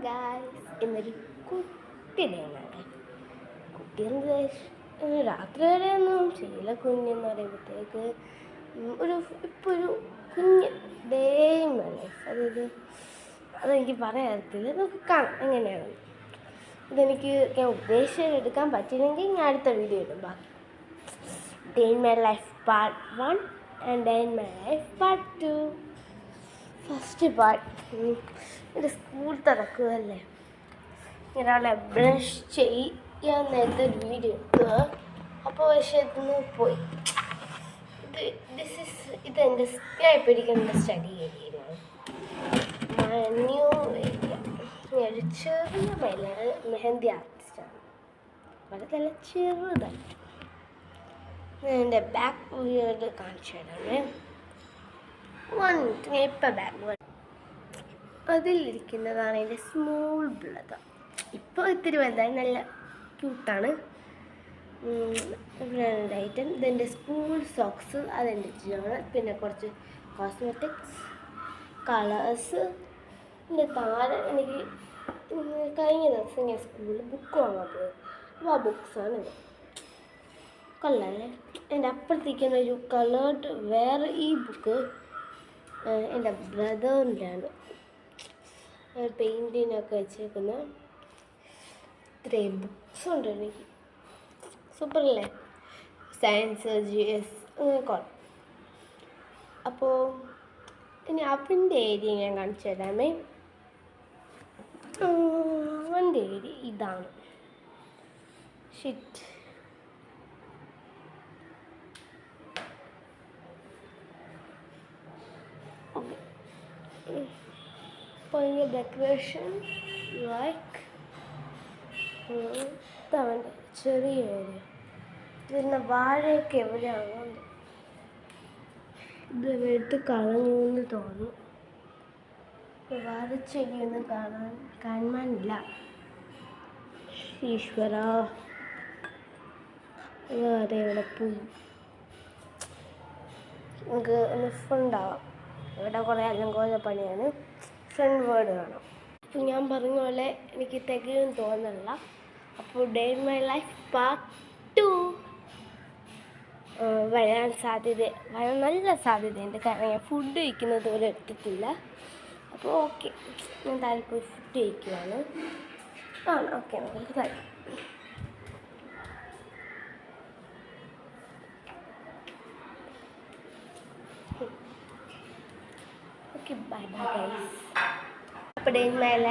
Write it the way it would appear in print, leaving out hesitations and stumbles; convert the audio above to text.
Guys, ഇന്നൊരു കുട്ടിയുടെയാണ്. കുട്ടി രാത്രി വരെ ഒന്നും ചെയ്യില്ല. കുഞ്ഞെന്ന് പറയുമ്പോഴത്തേക്ക് ഇപ്പോൾ ഒരു കുഞ്ഞ് ഡേ ഇൻ മൈ ലൈഫ്, അതെനിക്ക് പറയാറില്ല. നമുക്ക് കാണാം എങ്ങനെയാണ്. ഇതെനിക്ക് ഞാൻ ഉദ്ദേശിച്ചെടുക്കാൻ പറ്റില്ലെങ്കിൽ ഞാൻ അടുത്ത വീഡിയോ ഇടും. ബാക്കി day in my life part 1 and day in my life part 2. First part, എൻ്റെ സ്കൂൾ തുറക്കുകയല്ലേ, ഒരാളെ ബ്രഷ് ചെയ്യാൻ നേരത്തെ ഒരു വീഡിയോ എടുക്കുക. അപ്പോൾ പക്ഷേ ഇതിന്ന് പോയി. ഇതെൻ്റെ ഞാൻ ഇപ്പോൾ ഇരിക്കുന്ന സ്റ്റഡി ഏരിയയിലാണ്. New area. ഒരു ചെറിയ മൈലാണ് മെഹന്തി ആർട്ടിസ്റ്റാണ്. വളരെ നല്ല ചെറുതാണ്. എൻ്റെ ബാക്ക് വീട് കാണിച്ചു തരാമേ. ഇപ്പം ബാക്ക് അതിലിരിക്കുന്നതാണ് എൻ്റെ സ്മോൾ ബ്രദർ. ഇപ്പോൾ ഇത്തിരി വലുതായി, നല്ല ക്യൂട്ടാണ്. ഐറ്റം ഇതെൻ്റെ സ്കൂൾ സോക്സ്, അതെൻ്റെ ജേണൽ, പിന്നെ കുറച്ച് കോസ്മെറ്റിക്സ്, കളേഴ്സ്. എൻ്റെ താഴെ എനിക്ക് കഴിഞ്ഞ ദിവസം ഞാൻ സ്കൂളിൽ ബുക്ക് വാങ്ങാൻ പോയത്. അപ്പോൾ ആ ബുക്സാണ് ഇത്. കൊള്ളാല്ലേ? എൻ്റെ അപ്പുറത്തേക്കുന്ന ഒരു കളേർഡ് വേറെ ഈ ബുക്ക് എൻ്റെ ബ്രദറിൻ്റെയാണ്. പെയിൻറ്റിനൊക്കെ വെച്ചേക്കുന്ന ഇത്രയും ബുക്സ് ഉണ്ട് എനിക്ക്. സൂപ്പറല്ലേ? സയൻസ്, GS കൊള്ളാം. അപ്പോൾ ഇനി അവൻ്റെ ഏരിയ ഞാൻ കാണിച്ചു തരാമേ. അവൻ്റെ ഏരിയ ഇതാണ്. ഷിറ്റ്, അപ്പോൾ ഇതിൻ്റെ ഡെക്കറേഷൻ ലൈക്ക് ഇതവൻ്റെ ചെറിയ ഏരിയ. ഇതിൻ്റെ വാഴയൊക്കെ എവിടെയാണോ ഇത് എടുത്ത് കളഞ്ഞു എന്ന് തോന്നുന്നു. വാഴച്ചെടിയൊന്നും കാണാനില്ല. ഈശ്വര, വേറെ ഇവിടെ പോയി. നമുക്ക് നിഫുണ്ടാവാം. ഇവിടെ കുറേ അലങ്കോല പണിയാണ്. ഫ്രണ്ട് വേർഡ് കാണാം. അപ്പോൾ ഞാൻ പറഞ്ഞ പോലെ എനിക്ക് തികയും തോന്നുന്നില്ല. അപ്പോൾ day in my life part 2 വരാൻ നല്ല സാധ്യതയുണ്ട്. കാരണം ഞാൻ ഫുഡ് കഴിക്കുന്നത് പോലെ എടുത്തിട്ടില്ല. അപ്പോൾ ഓക്കെ, ഞാൻ താഴെ പോയി ഫുഡ് കഴിക്കുവാണ്. ഓക്കെ, നമുക്ക് താഴെ. Okay, bye guys. Day in my life.